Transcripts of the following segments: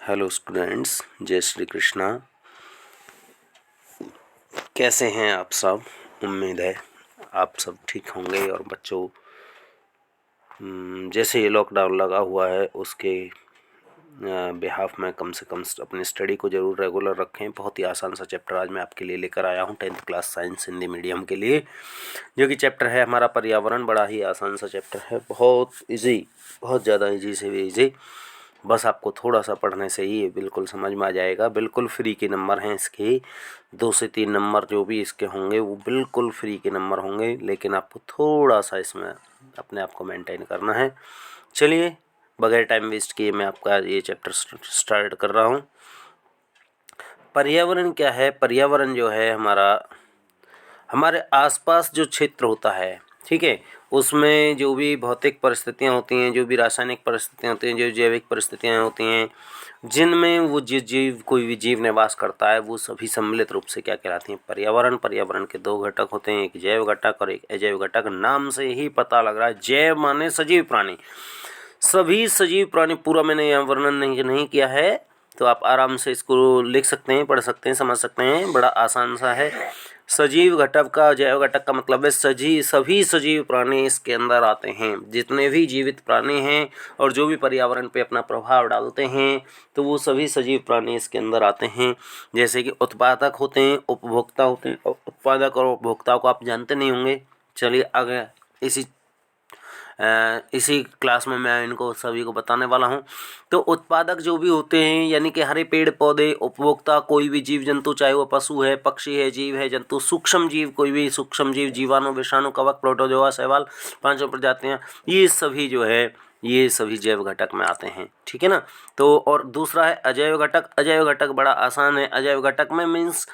Hello students, जय श्री कृष्णा। कैसे हैं आप सब? उम्मीद है आप सब ठीक होंगे। और बच्चों, जैसे ये लॉकडाउन लगा हुआ है उसके बिहाफ में कम से कम अपनी स्टडी को ज़रूर रेगुलर रखें। बहुत ही आसान सा चैप्टर आज मैं आपके लिए लेकर आया हूँ 10th class science Hindi medium के लिए, जो कि चैप्टर है हमारा पर्यावरण। बड़ा ही आसान सा चैप्टर है, बहुत इजी, बहुत ज़्यादा इजी से भी इजी। बस आपको थोड़ा सा पढ़ने से ही बिल्कुल समझ में आ जाएगा। बिल्कुल फ्री के नंबर हैं इसके, 2 से 3 नंबर जो भी इसके होंगे वो बिल्कुल फ्री के नंबर होंगे, लेकिन आपको थोड़ा सा इसमें अपने आप को मेंटेन करना है। चलिए, बगैर टाइम वेस्ट किए मैं आपका ये चैप्टर स्टार्ट कर रहा हूँ। पर्यावरण क्या है? पर्यावरण जो है हमारे आसपास जो क्षेत्र होता है, ठीक है, उसमें जो भी भौतिक परिस्थितियाँ होती हैं, जो भी रासायनिक परिस्थितियाँ होती हैं, जो जैविक परिस्थितियाँ होती हैं, जिनमें वो कोई भी जीव निवास करता है, वो सभी सम्मिलित रूप से क्या कहलाती हैं? पर्यावरण। पर्यावरण के 2 घटक होते हैं, एक जैव घटक और एक अजैव घटक। नाम से ही पता लग रहा है, जैव माने सजीव प्राणी, सभी सजीव प्राणी। पूरा मैंने यहाँ वर्णन नहीं किया है, तो आप आराम से इसको लिख सकते हैं, पढ़ सकते हैं, समझ सकते हैं। बड़ा आसान सा है। सजीव घटक का, जैव घटक का मतलब है सभी सजीव प्राणी इसके अंदर आते हैं। जितने भी जीवित प्राणी हैं और जो भी पर्यावरण पे अपना प्रभाव डालते हैं, तो वो सभी सजीव प्राणी इसके अंदर आते हैं। जैसे कि उत्पादक होते हैं, उपभोक्ता होते हैं। उत्पादक और उपभोक्ता को आप जानते नहीं होंगे। चलिए आगे इसी क्लास में मैं इनको सभी को बताने वाला हूँ। तो उत्पादक जो भी होते हैं, यानी कि हरे पेड़ पौधे। उपभोक्ता कोई भी जीव जंतु, चाहे वो पशु है, पक्षी है, जीव है, जंतु, सूक्ष्म जीव, कोई भी सूक्ष्म जीव, जीवाणु, विषाणु, कवक, प्रोटोजोआ, शैवाल, 5 प्रजातियाँ, ये सभी जो है ये सभी जैव घटक में आते हैं, ठीक है ना। तो और दूसरा है अजैव घटक। अजैव घटक बड़ा आसान है। अजैव घटक में मीन्स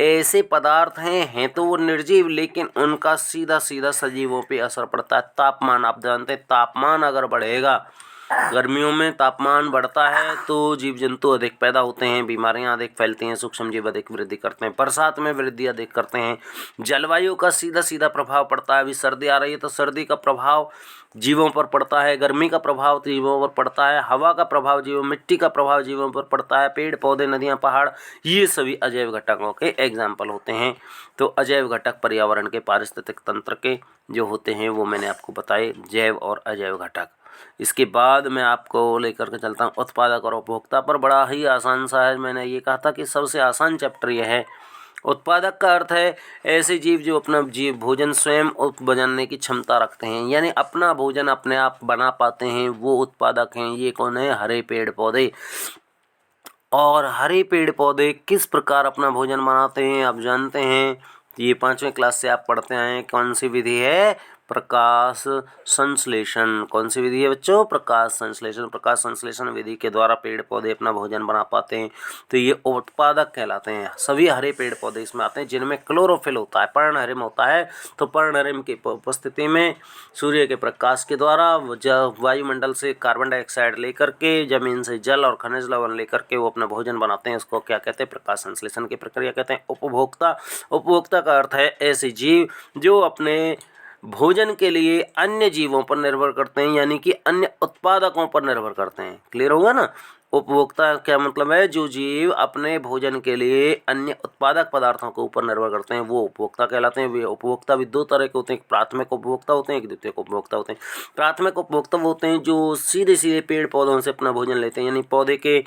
ऐसे पदार्थ हैं तो वो निर्जीव, लेकिन उनका सीधा सीधा सजीवों पे असर पड़ता है। तापमान, आप जानते हैं, तापमान अगर बढ़ेगा, गर्मियों में तापमान बढ़ता है तो जीव जंतु अधिक पैदा होते हैं, बीमारियां अधिक फैलती हैं, सूक्ष्म जीव अधिक वृद्धि करते हैं, बरसात में वृद्धि अधिक करते हैं। जलवायु का सीधा सीधा प्रभाव पड़ता है। अभी सर्दी आ रही है तो सर्दी का प्रभाव जीवों पर पड़ता है, गर्मी का प्रभाव जीवों पर पड़ता है, हवा का प्रभाव जीवों, मिट्टी का प्रभाव जीवों पर पड़ता है, पेड़ पौधे, नदियाँ, पहाड़, ये सभी अजैव घटकों के एग्जाम्पल होते हैं। तो अजैव घटक पर्यावरण के पारिस्थितिक तंत्र के जो होते हैं वो मैंने आपको बताए, जैव और अजैव घटक। इसके बाद मैं आपको लेकर के चलता हूँ उत्पादक और उपभोक्ता पर। बड़ा ही आसान सा है, मैंने ये कहा था कि सबसे आसान चैप्टर ये है। उत्पादक का अर्थ है ऐसे जीव जो अपना भोजन स्वयं बनाने की क्षमता रखते हैं, यानी अपना भोजन अपने आप बना पाते हैं, वो उत्पादक हैं। ये कौन है? हरे पेड़ पौधे। और हरे पेड़ पौधे किस प्रकार अपना भोजन बनाते हैं आप जानते हैं। ये 5वीं क्लास से आप पढ़ते आए हैं। कौन सी विधि है? प्रकाश संश्लेषण। कौन सी विधि है बच्चों? प्रकाश संश्लेषण। प्रकाश संश्लेषण विधि के द्वारा पेड़ पौधे अपना भोजन बना पाते हैं, तो ये उत्पादक कहलाते हैं। सभी हरे पेड़ पौधे इसमें आते हैं जिनमें क्लोरोफिल होता है, पर्णहरिम होता है। तो पर्णहरिम की उपस्थिति में सूर्य के प्रकाश के द्वारा वायुमंडल से कार्बन डाइऑक्साइड लेकर के, जमीन से जल और खनिज लवण लेकर के वो अपना भोजन बनाते हैं। उसको क्या कहते हैं? प्रकाश संश्लेषण की प्रक्रिया कहते हैं। उपभोक्ता। उपभोक्ता का अर्थ है ऐसे जीव जो अपने भोजन के लिए अन्य जीवों पर निर्भर करते हैं, यानी कि अन्य उत्पादकों पर निर्भर करते हैं। क्लियर होगा ना? उपभोक्ता क्या मतलब है? जो जीव अपने भोजन के लिए अन्य उत्पादक पदार्थों के ऊपर निर्भर करते हैं वो उपभोक्ता कहलाते हैं। वे उपभोक्ता भी 2 तरह के होते हैं, एक प्राथमिक उपभोक्ता होते हैं, एक द्वितीयक उपभोक्ता होते हैं। प्राथमिक उपभोक्ता वो होते हैं जो सीधे सीधे पेड़ पौधों से अपना भोजन लेते हैं, यानी पौधे के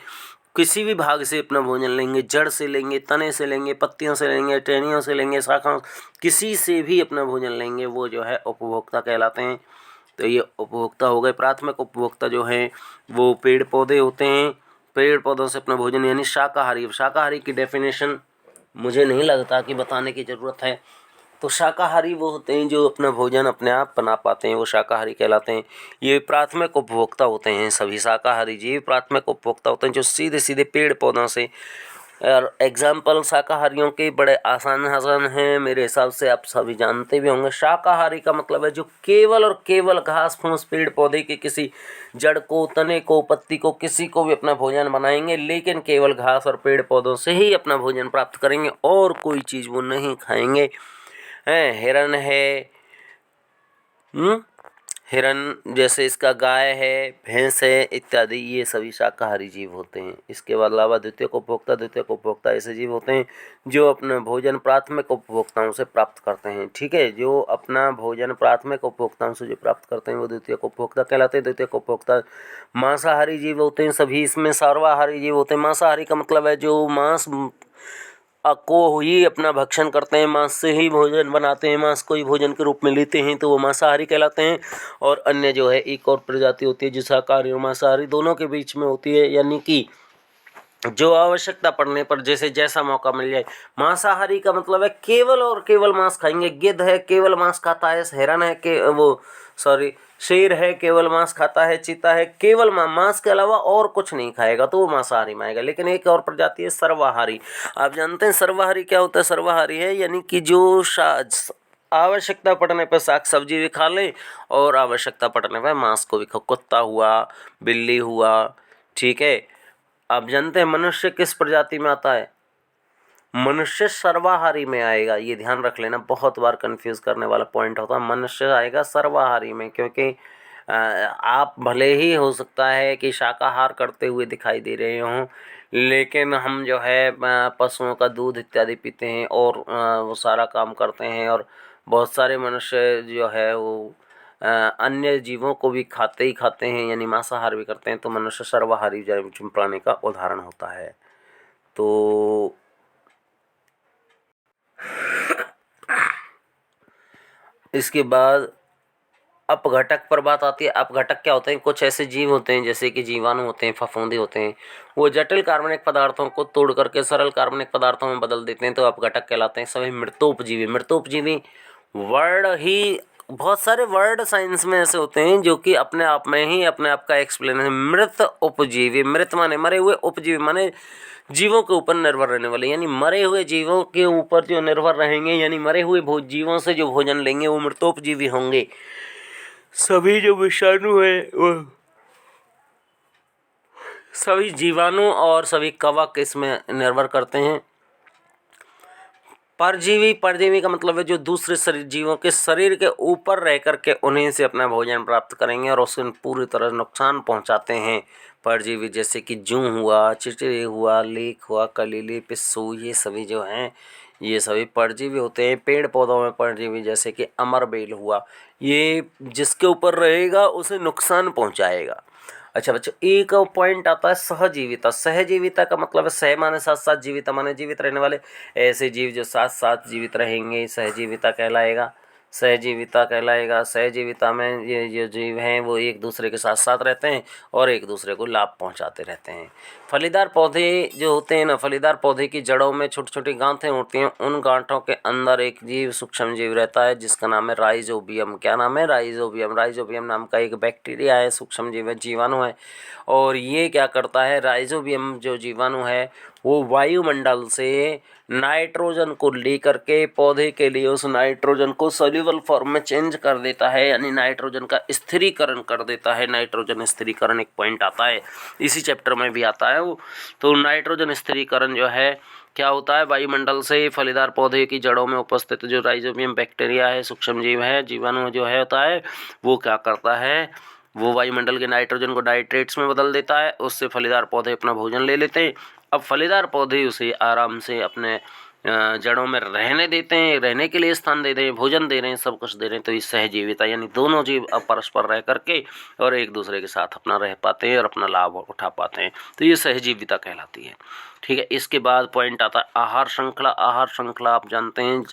किसी भी भाग से अपना भोजन लेंगे, जड़ से लेंगे, तने से लेंगे, पत्तियों से लेंगे, टहनियों से लेंगे, शाखाओं, किसी से भी अपना भोजन लेंगे, वो जो है उपभोक्ता कहलाते हैं। तो ये उपभोक्ता हो गए। प्राथमिक उपभोक्ता जो है वो पेड़ पौधे होते हैं, पेड़ पौधों से अपना भोजन, यानी शाकाहारी। शाकाहारी की डेफिनेशन मुझे नहीं लगता कि बताने की ज़रूरत है। तो शाकाहारी वो होते हैं जो अपना भोजन अपने आप बना पाते हैं, वो शाकाहारी कहलाते हैं। ये प्राथमिक उपभोक्ता होते हैं। सभी शाकाहारी जीव प्राथमिक उपभोक्ता होते हैं जो सीधे सीधे पेड़ पौधों से। और एग्जाम्पल शाकाहारियों के बड़े आसान आसान हैं, मेरे हिसाब से आप सभी जानते भी होंगे। शाकाहारी का मतलब है जो केवल और केवल घास फूस पेड़ पौधे के किसी जड़ को, तने को, पत्ती को, किसी को भी अपना भोजन बनाएंगे, लेकिन केवल घास और पेड़ पौधों से ही अपना भोजन प्राप्त करेंगे और कोई चीज़ वो नहीं खाएंगे। हिरण है, हिरन जैसे इसका गाय है, भैंस है इत्यादि, ये सभी शाकाहारी जीव होते हैं। इसके अलावा द्वितीयक उपभोक्ता ऐसे जीव होते हैं जो अपना भोजन प्राथमिक उपभोक्ताओं से प्राप्त करते हैं। ठीक है, जो अपना भोजन प्राथमिक उपभोक्ताओं से जो प्राप्त करते हैं वो द्वितीयक उपभोक्ता कहलाते हैं। द्वितीयक उपभोक्ता मांसाहारी जीव होते हैं सभी, इसमें सर्वाहारी जीव होते हैं। मांसाहारी का मतलब है जो मांस को ही अपना भक्षण करते हैं, मांस से ही भोजन बनाते हैं, मांस को ही भोजन के रूप में लेते हैं, तो वो मांसाहारी कहलाते हैं। और अन्य जो है एक और प्रजाति होती है जो शाकाहारी और मांसाहारी दोनों के बीच में होती है, यानी कि जो आवश्यकता पड़ने पर जैसे जैसा मौका मिल जाए। मांसाहारी का मतलब है केवल और केवल मांस खाएंगे। गिद्ध है केवल मांस खाता है, हिरन है के वो सॉरी शेर है केवल मांस खाता है, चीता है केवल मांस के अलावा और कुछ नहीं खाएगा, तो वो मांसाहारी में आएगा। लेकिन एक और प्रजाति है सर्वाहारी। आप जानते हैं सर्वाहारी क्या होता है? सर्वाहारी है यानी कि जो आवश्यकता पड़ने पर साग सब्जी भी खा ले और आवश्यकता पड़ने पर मांस को भी कुत्ता हुआ, बिल्ली हुआ। ठीक है, आप जानते हैं मनुष्य किस प्रजाति में आता है? मनुष्य सर्वाहारी में आएगा, ये ध्यान रख लेना, बहुत बार कंफ्यूज करने वाला पॉइंट होता है। मनुष्य आएगा सर्वाहारी में, क्योंकि आप भले ही हो सकता है कि शाकाहार करते हुए दिखाई दे रहे हों, लेकिन हम जो है पशुओं का दूध इत्यादि पीते हैं और वो सारा काम करते हैं। और बहुत सारे मनुष्य जो है वो अन्य जीवों को भी खाते ही खाते हैं, यानी मांसाहार भी करते हैं। तो मनुष्य सर्वाहारी प्राणी का उदाहरण होता है। तो इसके बाद अपघटक पर बात आती है। अपघटक क्या होते हैं? कुछ ऐसे जीव होते हैं जैसे कि जीवाणु होते हैं, फफूंदी होते हैं, वो जटिल कार्बनिक पदार्थों को तोड़ करके सरल कार्बनिक पदार्थों में बदल देते हैं, तो अपघटक कहलाते हैं। सभी मृतोपजीवी। मृतोपजीवी वर्ड ही बहुत सारे वर्ड साइंस में ऐसे होते हैं जो कि अपने आप में ही अपने आप का एक्सप्लेनेशन। मृत उपजीवी, मृत माने मरे हुए, उपजीवी माने जीवों के ऊपर निर्भर रहने वाले, यानी मरे हुए जीवों के ऊपर जो निर्भर रहेंगे, यानी मरे हुए जीवों से जो भोजन लेंगे वो मृतोपजीवी होंगे। सभी जो विषाणु है वो सभी जीवाणु और सभी कवक इसमें निर्भर करते हैं। परजीवी, परजीवी का मतलब है जो दूसरे शरीर जीवों के शरीर के ऊपर रह करके उन्हीं से अपना भोजन प्राप्त करेंगे और उसको पूरी तरह नुकसान पहुंचाते हैं। परजीवी जैसे कि जूं हुआ, चिड़चिड़े हुआ, लेख हुआ, कलीली, पिस्सू, ये सभी जो हैं ये सभी परजीवी होते हैं। पेड़ पौधों में परजीवी जैसे कि अमरबेल हुआ, ये जिसके ऊपर रहेगा उसे नुकसान पहुंचाएगा। अच्छा बच्चों, एक पॉइंट आता है सहजीविता। सहजीविता का मतलब है सह माने साथ, साथ जीविता माने जीवित रहने वाले। ऐसे जीव जो साथ साथ जीवित रहेंगे सहजीविता कहलाएगा। सहजीविता कहलाएगा। सहजीविता में ये जो जीव हैं वो एक दूसरे के साथ साथ रहते हैं और एक दूसरे को लाभ पहुंचाते रहते हैं। फलीदार पौधे जो होते हैं ना, फलीदार पौधे की जड़ों में छोटी छोटी गांठें होती हैं, उन गांठों के अंदर एक जीव, सूक्ष्म जीव रहता है जिसका नाम है राइजोबियम। क्या नाम है? राइजोबियम। राइजोबियम नाम का एक बैक्टीरिया है, सूक्ष्म जीव है, जीवाणु है। और ये क्या करता है? राइजोबियम जो जीवाणु है वो वायुमंडल से नाइट्रोजन को लेकर के पौधे के लिए उस नाइट्रोजन को सोल्यूबल फॉर्म में चेंज कर देता है, यानी नाइट्रोजन का स्थिरीकरण कर देता है। नाइट्रोजन स्थिरीकरण एक पॉइंट आता है, इसी चैप्टर में भी आता है वो। तो नाइट्रोजन स्थिरीकरण जो है क्या होता है? वायुमंडल से फलीदार पौधे की जड़ों में उपस्थित जो राइजोबियम बैक्टीरिया है, सूक्ष्म जीव है, जीवाणु जो है होता है, वो क्या करता है? वो वायुमंडल के नाइट्रोजन को नाइट्रेट्स में बदल देता है, उससे फलीदार पौधे अपना भोजन ले लेते हैं। अब फलीदार पौधे उसे आराम से अपने जड़ों में रहने देते हैं, रहने के लिए स्थान दे रहे हैं, भोजन दे रहे हैं, सब कुछ दे रहे हैं। तो ये सहजीविता, यानी दोनों जीव अब परस्पर रह करके और एक दूसरे के साथ अपना रह पाते हैं और अपना लाभ उठा पाते हैं, तो ये सहजीविता कहलाती है। ठीक है, इसके बाद पॉइंट आता है आहार श्रृंखला। आहार श्रृंखला आप जानते हैं,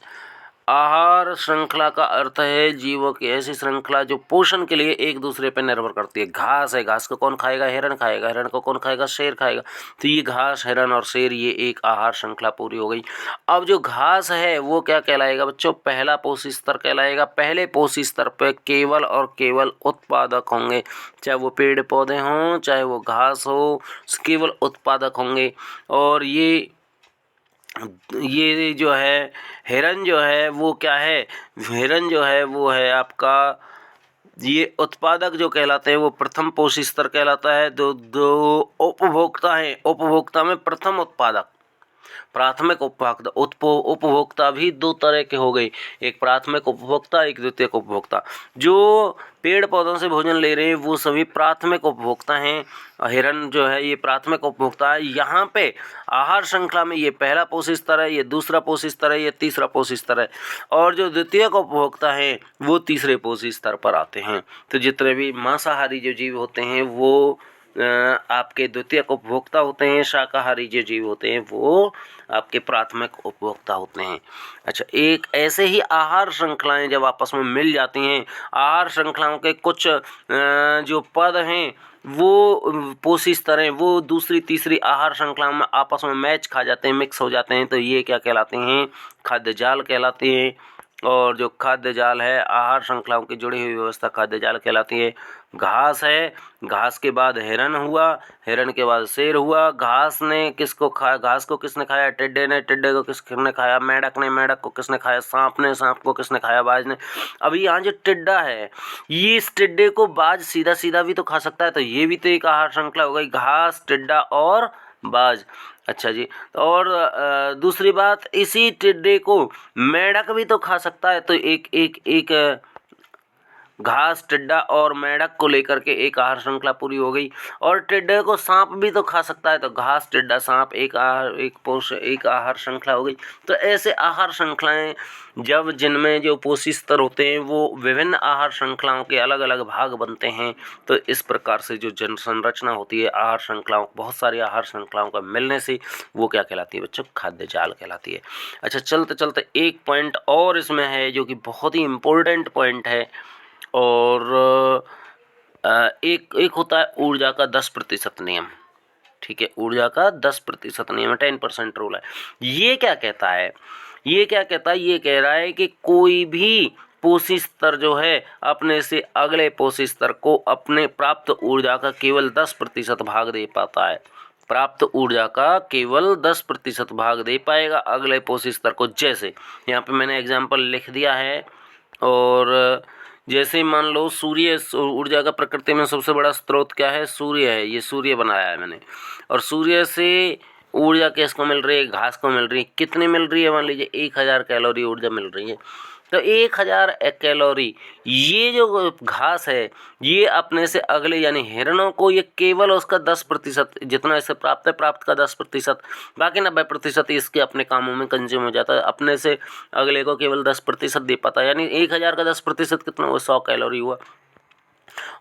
आहार श्रृंखला का अर्थ है जीवों की ऐसी श्रृंखला जो पोषण के लिए एक दूसरे पर निर्भर करती है। घास है, घास को कौन खाएगा? हिरन खाएगा। हिरन को कौन खाएगा? शेर खाएगा। तो ये घास, हिरन और शेर, ये एक आहार श्रृंखला पूरी हो गई। अब जो घास है वो क्या कहलाएगा बच्चों? पहला पोषी स्तर कहलाएगा। पहले पोषी स्तर पर केवल और केवल उत्पादक होंगे, चाहे वो पेड़ पौधे हों चाहे वो घास हो, केवल उत्पादक होंगे। और ये जो है हिरन जो है वो क्या है? हिरन जो है वो है आपका, ये उत्पादक जो कहलाते हैं वो प्रथम पोषी स्तर कहलाता है। दो उपभोक्ता हैं, उपभोक्ता में प्रथम उत्पादक। प्राथमिक उपभोक्ता भी दो तरह के हो गए, एक प्राथमिक उपभोक्ता, एक द्वितीयक उपभोक्ता। जो पेड़ पौधों से भोजन ले रहे हैं वो सभी प्राथमिक उपभोक्ता हैं। हिरण जो है ये प्राथमिक उपभोक्ता है। यहाँ पे आहार श्रृंखला में ये पहला पोषक स्तर है, ये दूसरा पोषक स्तर है, ये तीसरा पोषक स्तर है, और जो द्वितीयक उपभोक्ता हैं वो तीसरे पोषक स्तर पर आते हैं। तो जितने भी मांसाहारी जो जीव होते हैं वो आपके द्वितीयक उपभोक्ता होते हैं, शाकाहारी जो जीव होते हैं वो आपके प्राथमिक उपभोक्ता होते हैं। अच्छा, एक ऐसे ही आहार श्रृंखलाएं जब आपस में मिल जाती हैं, आहार श्रृंखलाओं के कुछ जो पद हैं वो पोषक स्तर हैं, वो दूसरी तीसरी आहार श्रृंखलाओं में आपस में मैच खा जाते हैं, मिक्स हो जाते हैं, तो ये क्या कहलाते हैं? खाद्य जाल कहलाते हैं। और जो खाद्य जाल है, आहार श्रृंखलाओं की जुड़ी हुई व्यवस्था खाद्य जाल कहलाती है। घास है, घास के बाद हिरण हुआ, हिरण के बाद शेर हुआ। घास ने किसको खाया? घास को किसने खाया? टिड्डे ने। टिड्डे को किसने खाया? मेंढक ने। मेंढक को किसने खाया? सांप ने। सांप को किसने खाया? बाज ने। अभी यहाँ जो टिड्डा है, ये इस टिड्डे को बाज सीधा सीधा भी तो खा सकता है, तो ये भी तो एक आहार श्रृंखला हो गई, घास, टिड्डा और बाज। अच्छा जी, और दूसरी बात, इसी टिड्डे को मेंढक भी तो खा सकता है, तो एक घास, टिड्डा और मेंढक को लेकर के एक आहार श्रृंखला पूरी हो गई। और टिड्डे को सांप भी तो खा सकता है, तो घास, टिड्डा, सांप एक आहार श्रृंखला हो गई। तो ऐसे आहार श्रृंखलाएं जब जिनमें जो पोषक स्तर होते हैं वो विभिन्न आहार श्रृंखलाओं के अलग अलग भाग बनते हैं, तो इस प्रकार से जो जन संरचना होती है आहार श्रृंखलाओं, बहुत सारी आहार श्रृंखलाओं का मिलने से वो क्या कहलाती है बच्चों? खाद्य जाल कहलाती है। अच्छा, चलते चलते एक पॉइंट और इसमें है जो कि बहुत ही इम्पोर्टेंट पॉइंट है, और एक होता है ऊर्जा का 10% नियम। ठीक है, ऊर्जा का 10% नियम, 10% रूल है। ये क्या कहता है? ये कह रहा है कि कोई भी पोषक स्तर जो है अपने से अगले पोषक स्तर को अपने प्राप्त ऊर्जा का केवल 10% भाग दे पाता है। प्राप्त ऊर्जा का केवल 10% भाग दे पाएगा अगले पोषक स्तर को। जैसे यहाँ पे मैंने एग्जाम्पल लिख दिया है, और जैसे मान लो सूर्य, ऊर्जा का प्रकृति में सबसे बड़ा स्रोत क्या है? सूर्य है। ये सूर्य बनाया है मैंने, और सूर्य से ऊर्जा किसको मिल रही है? घास को मिल रही है। कितनी मिल रही है? मान लीजिए 1000 कैलोरी ऊर्जा मिल रही है। तो 1000 कैलोरी ये जो घास है ये अपने से अगले यानी हिरणों को ये केवल उसका 10% जितना इसे प्राप्त है, प्राप्त का 10%, बाकी 90% इसके अपने कामों में कंज्यूम हो जाता है। अपने से अगले को केवल 10% दे पाता है, यानी 1000 का 10% कितना हुआ? 100 कैलोरी हुआ।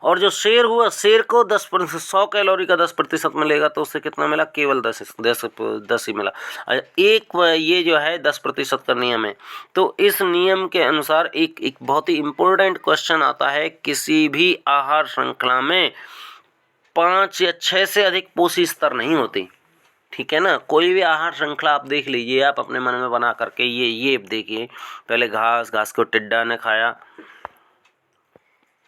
और जो शेर हुआ, शेर को 100 कैलोरी का 10% मिलेगा, तो उससे कितना मिला? केवल 10 ही मिला। एक ये जो है 10% का नियम है। तो इस नियम के अनुसार एक बहुत ही इम्पोर्टेंट क्वेश्चन आता है, किसी भी आहार श्रृंखला में 5 या 6 से अधिक पोषक स्तर नहीं होते। ठीक है ना, कोई भी आहार श्रृंखला आप देख लीजिए, आप अपने मन में बना करके ये देखिए, पहले घास को टिड्डा ने खाया,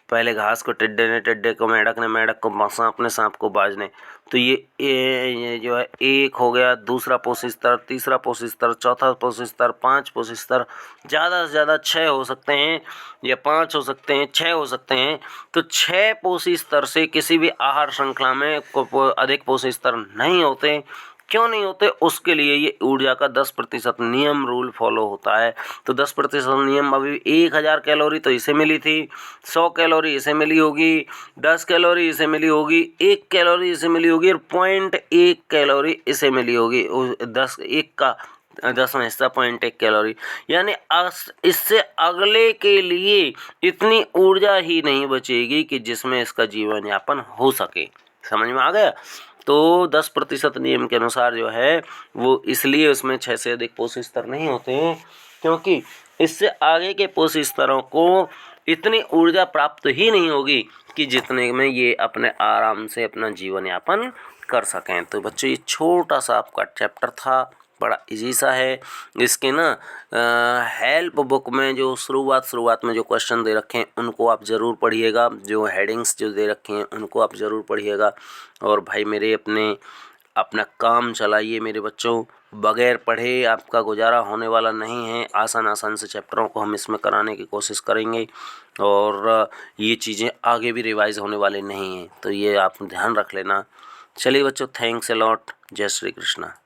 पहले घास को टिड्डे ने, टिड्डे को मेंढक ने, मेंढक को सांप ने, सांप को बाज ने। तो ये जो है एक हो गया, दूसरा पोषक स्तर, तीसरा पोषक स्तर, चौथा पोषक स्तर, 5 पोषक स्तर, ज़्यादा से ज़्यादा 6 हो सकते हैं, या 5 हो सकते हैं, 6 हो सकते हैं। तो 6 पोषक स्तर से किसी भी आहार श्रृंखला में अधिक पोषक स्तर नहीं होते। क्यों नहीं होते? उसके लिए ये ऊर्जा का 10% नियम रूल फॉलो होता है। तो 10% नियम, अभी 1000 कैलोरी तो इसे मिली थी, 100 कैलोरी इसे मिली होगी, 10 कैलोरी इसे मिली होगी, 1 कैलोरी इसे मिली होगी, और 0.1 कैलोरी इसे मिली होगी। 1 का 10वां हिस्सा 0.1 कैलोरी, यानी इससे अगले के लिए इतनी ऊर्जा ही नहीं बचेगी कि जिसमें इसका जीवन यापन हो सके। समझ में आ गया? तो 10% नियम के अनुसार जो है वो इसलिए उसमें 6 से अधिक पोषक स्तर नहीं होते हैं, क्योंकि इससे आगे के पोषक स्तरों को इतनी ऊर्जा प्राप्त ही नहीं होगी कि जितने में ये अपने आराम से अपना जीवन यापन कर सकें। तो बच्चों, ये छोटा सा आपका चैप्टर था, बड़ा इजी सा है। इसके ना हेल्प बुक में जो शुरुआत में जो क्वेश्चन दे रखे हैं उनको आप ज़रूर पढ़िएगा, जो हेडिंग्स जो दे रखे हैं उनको आप ज़रूर पढ़िएगा। और भाई मेरे अपना काम चलाइए मेरे बच्चों, बगैर पढ़े आपका गुजारा होने वाला नहीं है। आसान से चैप्टरों को हम इसमें कराने की कोशिश करेंगे, और ये चीज़ें आगे भी रिवाइज होने वाली नहीं हैं, तो ये आप ध्यान रख लेना। चलिए बच्चों, थैंक्स अ लॉट। जय श्री कृष्णा।